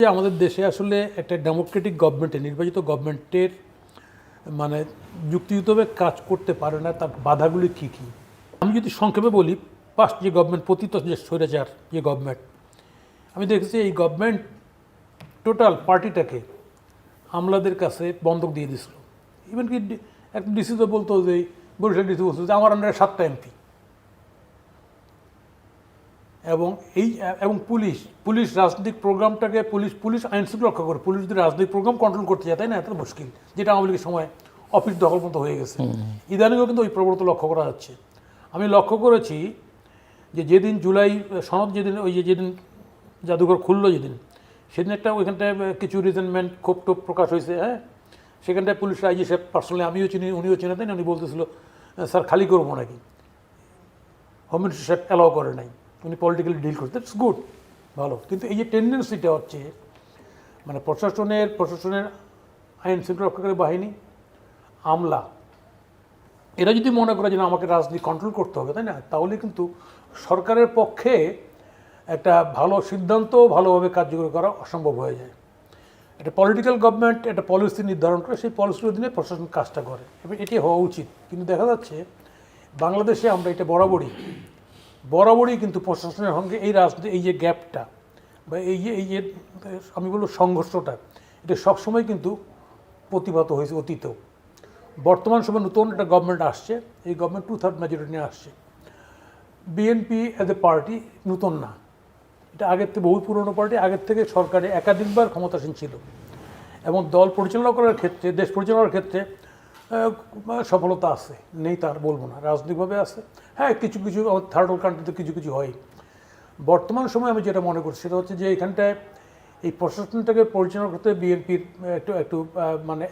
যে আমাদের দেশে আসলে একটা ডেমোক্রেটিক গভর্নমেন্টের নির্বাচিত গভর্নমেন্টের মানে যুক্তিযুক্তভাবে কাজ করতে পারে না, তার বাধাগুলি কী কী। আমি যদি সংক্ষেপে বলি, পাস্ট যে গভর্নমেন্ট, পতিত যে স্বৈরাচার যে গভর্নমেন্ট, আমি দেখেছি এই গভর্নমেন্ট টোটাল পার্টিটাকে আমলাদের কাছে বন্ধক দিয়ে দিয়েছিল। ইভেন কি একটা ডিসি তো বলতো যে, বরিশাল ডিসি বলতো যে আমার আন্ডারে 7টা এমপি, এবং পুলিশ রাজনৈতিক প্রোগ্রামটাকে পুলিশ আইন শৃঙ্খলা রক্ষা করে। পুলিশ যদি রাজনৈতিক প্রোগ্রাম কন্ট্রোল করতে যায়, তাই না, এটা মুশকিল, যেটা আওয়ামী লীগের সময় অফিস দখল মতো হয়ে গেছে। ইদানিংও কিন্তু ওই প্রবণতা লক্ষ্য করা যাচ্ছে। আমি লক্ষ্য করেছি যে যেদিন জুলাই সনদ, যেদিন জাদুঘর খুললো, সেদিন একটা ওইখানটায় কিছু রিজেনমেন্ট, ক্ষোভ টোপ প্রকাশ হয়েছে। হ্যাঁ, সেখানটায় পুলিশ আইজি সাহেব পার্সোনালি, আমিও চিনি, উনিও চিনে, তাই না, উনি বলতেছিল স্যার খালি করবো নাকি, হোম মিনিস্টার সাহেব অ্যালাউ করে নাই, উনি পলিটিক্যালি ডিল করতে। দ্যাটস গুড, ভালো। কিন্তু এই যে টেন্ডেন্সিটা হচ্ছে, মানে প্রশাসনের আইন শৃঙ্খলা রক্ষাকারী বাহিনী, আমলা, এরা যদি মনে করে যে না আমাকে রাজনীতি কন্ট্রোল করতে হবে, তাই না, তাহলে কিন্তু সরকারের পক্ষে একটা ভালো সিদ্ধান্ত ভালোভাবে কার্যকরী করা অসম্ভব হয়ে যায়। একটা পলিটিক্যাল গভর্নমেন্ট একটা পলিসি নির্ধারণ করে, সেই পলিসির অধীনে প্রশাসন কাজটা করে, এবং এটি হওয়া উচিত। কিন্তু দেখা যাচ্ছে বাংলাদেশে আমরা এটা বরাবরই কিন্তু প্রশাসনের সঙ্গে এই রাজনীতি, এই যে গ্যাপটা বা এই যে আমি বলবো সংঘর্ষটা, এটা সবসময় কিন্তু প্রতিভাত হয়েছে অতীতেও। বর্তমান সময় নতুন একটা গভর্নমেন্ট আসছে, এই গভর্নমেন্ট 2/3 মেজরিটি নিয়ে আসছে। বিএনপি এজ এ পার্টি নতুন না, এটা আগের থেকে বহু পুরনো পার্টি, আগের থেকে সরকারে একাধিকবার ক্ষমতাসীন ছিল, এবং দল পরিচালনা করার ক্ষেত্রে, দেশ পরিচালনার ক্ষেত্রে সফলতা আছে, নেই তার বলবো না, রাজনৈতিকভাবে আছে। হ্যাঁ, কিছু থার্ড ওয়ার্ল্ড কান্ট্রিতে কিছু হয়। বর্তমান সময় আমি যেটা মনে করছি সেটা হচ্ছে যে এখানটায় এই প্রশাসনটাকে পরিচালনা করতে বিএনপির একটু মানে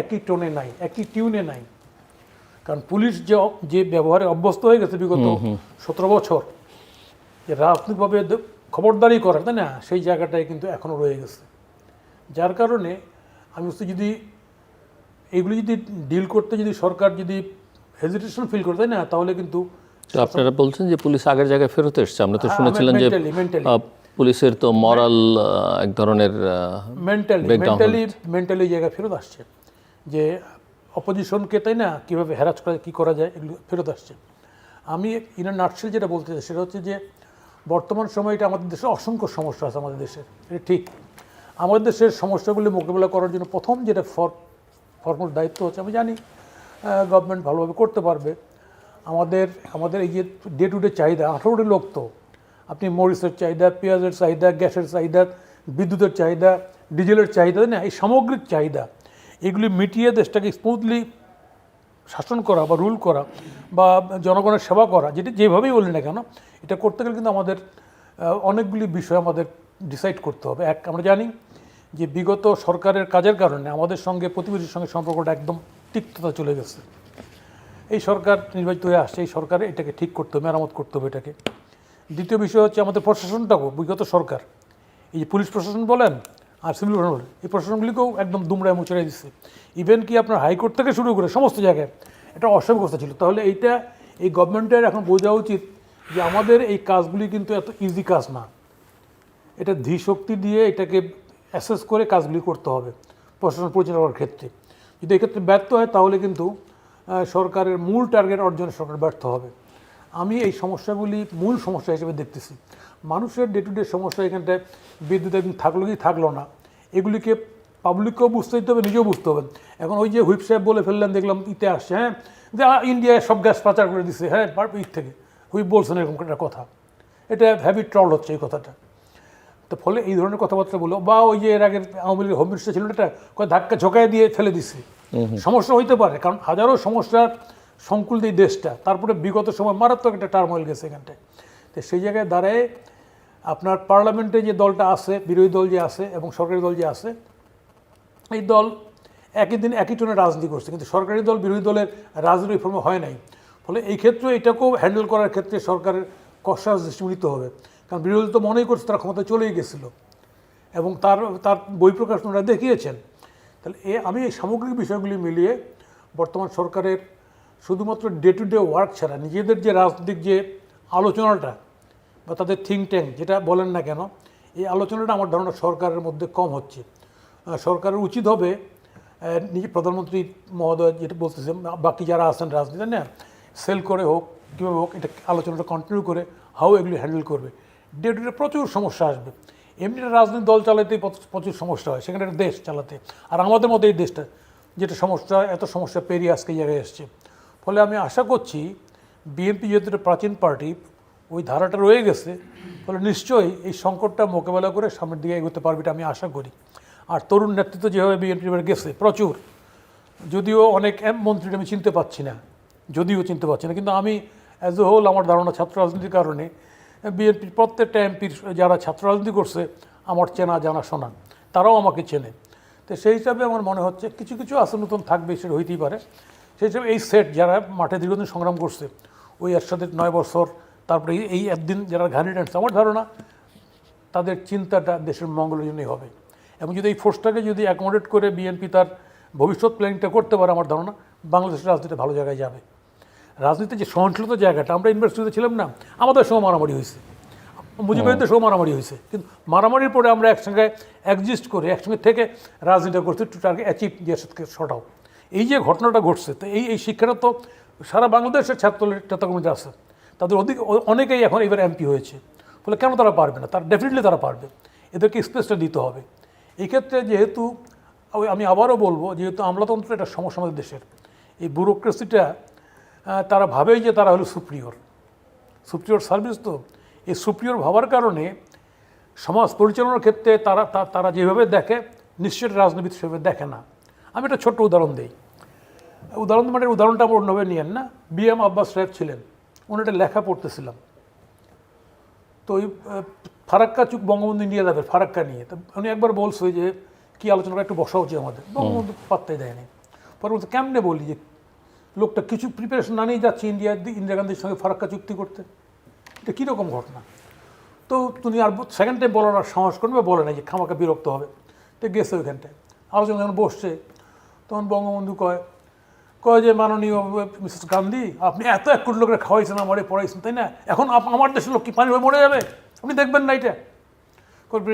একই টোনে নাই, একই টিউনে নাই। কারণ পুলিশ যে ব্যবহারে অভ্যস্ত হয়ে গেছে বিগত 17 বছর, যে রাজনৈতিকভাবে খবরদারি করে, তাই না, সেই জায়গাটায় কিন্তু এখনও রয়ে গেছে। যার কারণে আমি বলছি, যদি এইগুলি যদি ডিল করতে যদি সরকার যদি হেজিটেশন ফিল করে, তাই না, তাহলে কিন্তু আপনারা বলছেন যে পুলিশ আগের জায়গায় ফেরত এসছে। আমরা তো শুনেছিলাম যে পুলিশের তো মরাল এক ধরনের মেন্টালি জায়গায় ফেরত আসছে, যে অপোজিশনকে, তাই না, কীভাবে হ্যারাস করা, কী করা যায়, এগুলো ফেরত আসছে। আমি ইনার নাটসেল যেটা বলতে চাই সেটা হচ্ছে যে বর্তমান সময়টা আমাদের দেশে অসংখ্য সমস্যা আছে। আমাদের দেশের এটা ঠিক, আমাদের দেশের সমস্যাগুলি মোকাবিলা করার জন্য প্রথম যেটা ফর্মাল দায়িত্ব হচ্ছে, আমি জানি গভর্নমেন্ট ভালোভাবে করতে পারবে। আমাদের এই যে ডে টু ডে চাহিদা, 18 লোক, তো আপনি মরিচের চাহিদা, পেঁয়াজের চাহিদা, গ্যাসের চাহিদা, বিদ্যুতের চাহিদা, ডিজেলের চাহিদা, তাই না, এই সামগ্রিক চাহিদা, এগুলি মিটিয়ে দেশটাকে স্মুথলি শাসন করা বা রুল করা বা জনগণের সেবা করা, যেভাবেই বলি না কেন, এটা করতে গেলে কিন্তু আমাদের অনেকগুলি বিষয় আমাদের ডিসাইড করতে হবে। আমরা জানি যে বিগত সরকারের কাজের কারণে আমাদের সঙ্গে, প্রতিবেশীর সঙ্গে সম্পর্কটা একদম তিক্ততা চলে গেছে। এই সরকার নির্বাচিত হয়ে আসছে, এই সরকারে এটাকে ঠিক করতে হবে, মেরামত করতে হবে এটাকে। দ্বিতীয় বিষয় হচ্ছে আমাদের প্রশাসনটাও, বিগত সরকার, এই যে পুলিশ প্রশাসন বলেন আর সিভিল প্রশাসন বলেন, এই প্রশাসনগুলিকেও একদম দুমড়ায় মুচড়াই দিচ্ছে। ইভেন কি আপনার হাইকোর্ট থেকে শুরু করে সমস্ত জায়গায় এটা অব্যবস্থা ছিল। তাহলে এই গভর্নমেন্টের এখন বোঝা উচিত যে আমাদের এই কাজগুলি কিন্তু এত ইজি কাজ না, এটা ধীশক্তি দিয়ে এটাকে অ্যাসেস করে কাজগুলি করতে হবে প্রশাসন পরিচালনার ক্ষেত্রে। যদি এক্ষেত্রে ব্যর্থ হয় তাহলে কিন্তু সরকারের মূল টার্গেট অর্জনে সরকার ব্যর্থ হবে। আমি এই সমস্যাগুলি মূল সমস্যা হিসেবে দেখতেছি। মানুষের ডে টু ডে সমস্যা, এখানটায় বিদ্যুৎ একদিন থাকলো কি থাকলো না, এগুলিকে পাবলিককেও বুঝতে দিতে হবে, নিজেও বুঝতে হবে। এখন ওই যে হুইপ সাহেব বলে ফেললেন, দেখলাম ইতে আসছে, হ্যাঁ, যে ইন্ডিয়ায় সব গ্যাস পাচার করে দিচ্ছে, হ্যাঁ, থেকে হুইপ বলছেন এরকম একটা কথা, এটা হ্যাভি ট্রল হচ্ছে এই কথাটা। তো ফলে এই ধরনের কথাবার্তা বলো, বা ওই যে এর আগের আওয়ামী লীগের হোম মিনিস্টার ছিল, এটা ধাক্কা ঝোঁকায় দিয়ে ফেলে দিচ্ছে, সমস্যা হইতে পারে, কারণ হাজারো সমস্যার সংকুল এই দেশটা। তারপরে বিগত সময় মারাত্মক একটা টার্মোইল গেছে এখানটায়। তো সেই জায়গায় দাঁড়ায় আপনার পার্লামেন্টে যে দলটা আছে, বিরোধী দল যে আছে এবং সরকারি দল যে আছে, এই দল একই টোনে রাজনীতি করছে, কিন্তু সরকারি দল বিরোধী দলের রাজনৈতিক ফর্মে হয় নাই। ফলে এই ক্ষেত্রে এটাকেও হ্যান্ডেল করার ক্ষেত্রে সরকারের কষাস দৃষ্টি নিতে হবে, কারণ বিরোধী দল তো মনেই করছে তারা ক্ষমতায় চলেই গেছিলো, এবং তার বই প্রকাশ ওনারা দেখিয়েছেন। তাহলে আমি এই সামগ্রিক বিষয়গুলি মিলিয়ে বর্তমান সরকারের শুধুমাত্র ডে টু ডে ওয়ার্ক ছাড়া নিজেদের যে রাজনৈতিক যে আলোচনাটা বা তাদের থিঙ্ক ট্যাঙ্ক যেটা বলেন না কেন, এই আলোচনাটা আমার ধারণা সরকারের মধ্যে কম হচ্ছে। সরকারের উচিত হবে নিজে প্রধানমন্ত্রী মহোদয় যেটা বলতেছেন, বাকি যারা আছেন রাজনীতি না, সেল করে হোক কীভাবে হোক, এটা আলোচনাটা কন্টিনিউ করে হাউ এগুলি হ্যান্ডেল করবে। ডে টু ডে প্রচুর সমস্যা আসবে। এমনিটা রাজনৈতিক দল চালাতেই প্রচুর সমস্যা হয়, সেখানে একটা দেশ চালাতে। আর আমাদের মধ্যে এই দেশটা যেটা সমস্যা, এত সমস্যা পেরিয়ে আজকে এই জায়গায় এসছে। ফলে আমি আশা করছি বিএনপি যেহেতু একটা প্রাচীন পার্টি, ওই ধারাটা রয়ে গেছে, ফলে নিশ্চয়ই এই সংকটটা মোকাবেলা করে সামনের দিকে এগোতে পারবে, এটা আমি আশা করি। আর তরুণ নেতৃত্ব যেভাবে বিএনপি এবার গেছে প্রচুর, যদিও অনেক মন্ত্রী আমি চিনতে পারছি না, কিন্তু আমি অ্যাজ এ হোল আমার ধারণা ছাত্র রাজনীতির কারণে বিএনপির প্রত্যেকটা এমপির যারা ছাত্র রাজনীতি করছে আমার চেনা জানা শোনা, তারাও আমাকে চেনে। তো সেই হিসাবে আমার মনে হচ্ছে কিছু কিছু আছে নতুন থাকবে, সেটা হইতেই পারে। সেই হিসাবে এই সেট যারা মাঠে দীর্ঘদিন সংগ্রাম করছে, ওই একসাথে 9 বছর, তারপরে এই একদিন যারা ঘানি টানছে, আমার ধারণা তাদের চিন্তাটা দেশের মঙ্গলের জন্যই হবে। এবং যদি এই ফোর্সটাকে যদি অ্যাকোমোডেট করে বিএনপি তার ভবিষ্যৎ প্ল্যানিংটা করতে পারে, আমার ধারণা বাংলাদেশের রাজনীতি ভালো জায়গায় যাবে। রাজনীতির যে সহনশীলতা জায়গাটা, আমরা ইউনিভার্সিটিতে ছিলাম না, আমাদের সময় মারামারি হয়েছে, মুজিবুরের সময় মারামারি হয়েছে, কিন্তু মারামারির পরে আমরা একসঙ্গে অ্যাডজাস্ট করে একসঙ্গে থেকে রাজনীতিটা করছি টু টার্গেট অ্যাচিভ দেশকে সটাও। এই যে ঘটনাটা ঘটছে, তো এই শিক্ষাটা তো সারা বাংলাদেশের ছাত্র কমিটি আছে, তাদের অনেকেই এখন এবার এমপি হয়েছে। ফলে কেন তারা পারবে না? তারা ডেফিনেটলি তারা পারবে, এদেরকে স্পেসটা দিতে হবে। এই ক্ষেত্রে যেহেতু আমি আবারও বলবো, যেহেতু আমলাতন্ত্র এটা সমস্যা আমাদের দেশের, এই ব্যুরোক্রেসিটা তারা ভাবেই যে তারা হলো সুপ্রিয়র সার্ভিস। তো এই সুপ্রিয়র ভাবার কারণে সমাজ পরিচালনার ক্ষেত্রে তারা যেভাবে দেখে, নিশ্চয়ই রাজনীতি সেভাবে দেখে না। আমি একটা ছোট্ট উদাহরণ দিই। উদাহরণটা আমার অন্যভাবে নিয়েন না। BM আব্বাস সাহেব ছিলেন, উনি একটা লেখা পড়তেছিলাম, তো ওই ফারাক্কা চুক বঙ্গবন্ধু নিয়ে যাবে, ফারাক্কা নিয়ে। তো উনি একবার বলছে যে কী আলোচনা একটু বসা উচিত আমাদের, বঙ্গবন্ধু পাত্তাই দেয়নি। পরে বলতে কেমনে বলি যে লোকটা কিছু প্রিপারেশন না নিয়ে যাচ্ছে ইন্দিরা গান্ধীর সঙ্গে ফারাক্কা চুক্তি করতে, এটা কীরকম ঘটনা? তো তুমি আর সেকেন্ড টাইম বলার আর সাহস করবে, বলে না যে খামাকা বিরক্ত হবে। তো গেছে ওইখানটায় আলোচনা যখন বসছে, তখন বঙ্গবন্ধু কয় যে মাননীয় মিসেস গান্ধী, আপনি এত 1 কোটি লোকের খাওয়াইছেন, আমারে পড়াইছেন, তাই না? এখন আমার দেশের লোক কি পানি হয়ে মরে যাবে? আপনি দেখবেন না এটা?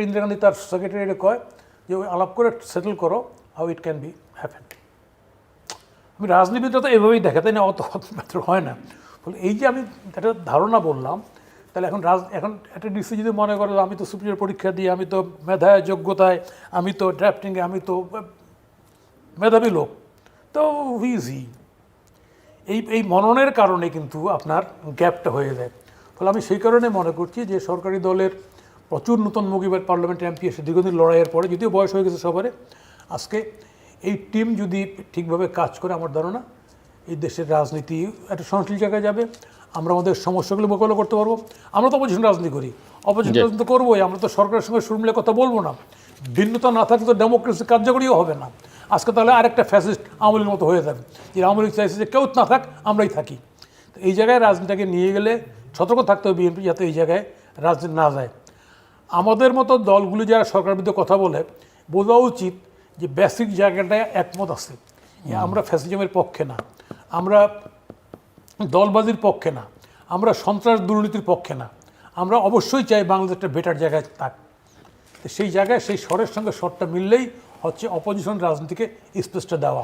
ইন্দিরা গান্ধী তার সেক্রেটারিকে কয় যে ওই আলাপ করে সেটেল করো how it can be happen. আমি রাজনীতিটা তো এভাবেই দেখে, তাই না? অত মাত্র হয় না। ফলে এই যে আমি একটা ধারণা বললাম, তাহলে এখন একটা ডিসি যদি মনে করে আমি তো সুপ্রিয়র পরীক্ষা দিয়ে, আমি তো মেধায় যোগ্যতায়, আমি তো ড্রাফটিংয়ে, আমি তো মেধাবী লোক, তো ইজি এই মননের কারণে কিন্তু আপনার গ্যাপটা হয়ে যায়। ফলে আমি সেই কারণে মনে করছি যে সরকারি দলের প্রচুর নতুন মুগিবার পার্লামেন্ট এমপি এসে দীর্ঘদিন লড়াইয়ের পরে, যদিও বয়স হয়ে গেছে সবারে, আজকে এই টিম যদি ঠিকভাবে কাজ করে, আমার ধারণা এই দেশের রাজনীতি একটা সহনশীল জায়গায় যাবে। আমরা আমাদের সমস্যাগুলো মোকাবিলা করতে পারবো। আমরা তো অপোজিশন রাজনীতি করি, অপোজিশন রাজনীতি করবোই, আমরা তো সরকারের সঙ্গে সুর মিলে কথা বলবো না। ভিন্নতা না থাকলে তো ডেমোক্রেসি কার্যকরীও হবে না। আজকে তাহলে আরেকটা ফ্যাসিস্ট আওয়ামী লীগের মতো হয়ে যাবে, যে আওয়ামী লীগ চাইছে যে কেউ না থাক, আমরাই থাকি। তো এই জায়গায় রাজনীতিকে নিয়ে গেলে সতর্ক থাকতে হবে বিএনপি, যাতে এই জায়গায় রাজনীতি না যায়। আমাদের মতো দলগুলি যারা সরকারের বিরুদ্ধে কথা বলে, বোঝা উচিত যে বেসিক জায়গাটায় একমত আছে, আমরা ফ্যাসিজমের পক্ষে না, আমরা দলবাজির পক্ষে না, আমরা সন্ত্রাস দুর্নীতির পক্ষে না, আমরা অবশ্যই চাই বাংলাদেশ একটা বেটার জায়গায় থাক। সেই জায়গায় সেই স্বরের সঙ্গে স্বরটা মিললেই হচ্ছে অপোজিশন রাজনীতিকে স্পেসটা দেওয়া।